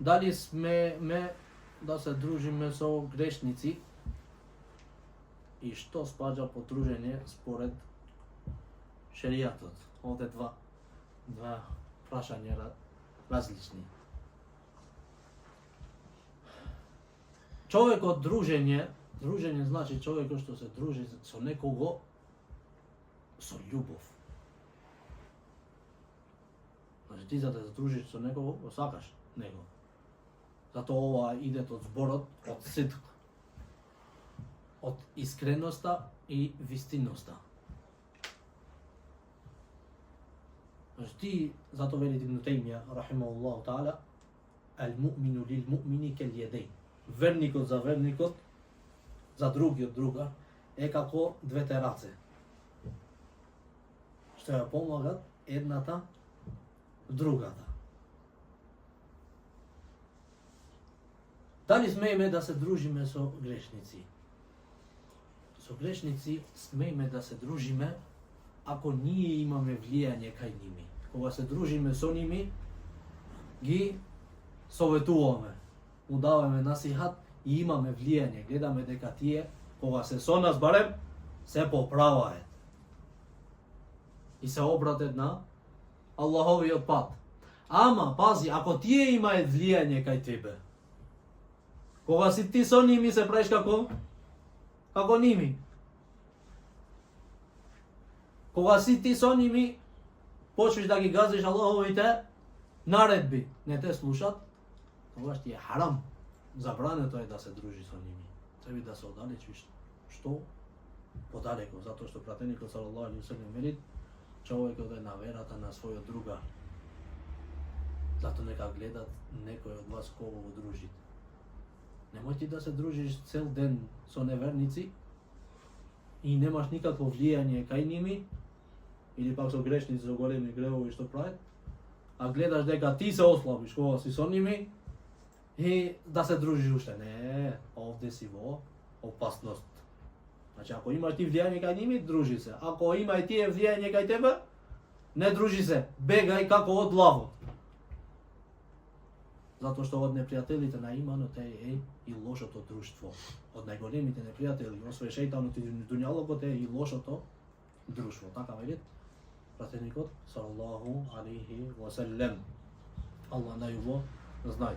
Дали сме да се дружиме со грешници и што спаѓа под дружење според шеријатот? Овде два прашања различни. Човекот дружење значи човекот што се дружи со некого со љубов. Значи ти за да се дружиш со некого, го сакаш него. Затоа ова иде од зборот од сидк, од искреноста и вистинноста. Значи ти, затоа вели Ибн Тајмија рахимахуллаху таала, ал-муъмину лил-муъмини кал-јадейн. Верникот за верникот, за другиот друга, е како двете раце, што ја помагат едната другата. Дали смееме да се дружиме со грешници? Со грешници смееме да се дружиме ако ние имаме влијање кај ними. Кога се дружиме со ними, ги советуваме, му даваме насихат и имаме влијање. Гледаме дека тие, кога се со нас барем, се поправаат и се обратат на Аллаховиот пат. Ама, пази, ако тие имаат влијање кај тебе, кога си ти со ними се правиш како ними. Кога си ти со ними, почнеш да ги газиш Аллаховите наредби, не те слушат, тогаш ти е харам. Забрането е да се дружи со ними. Треба да се оддалечиш. Што? Подалеко, затоа што пратеникот салаллаху алейхи ве селем вели, човекот е на верата на својот другар. Затоа нека гледат некој од вас кого го дружите. Немој ти да се дружиш цел ден со неверници и немаш никакво влијање кај ними, или пак со грешници, со големи гревови што прават, а гледаш дека ти се ослабиш кога си со ними и да се дружиш уште. Не, овде си во опасност. Значи, ако имаш ти влијање кај ними, дружи се. Ако има и тие влијање кај тебе, не дружи се. Бегај како од лавот. Затоа што од непријателите на иманот е и лошото друштво. Од најголемите непријатели, освен шејтанот и дуњалокот, е и лошото друштво. Така велит пратеникот салаллаху алейхи ва селем. Аллах најубаво знае.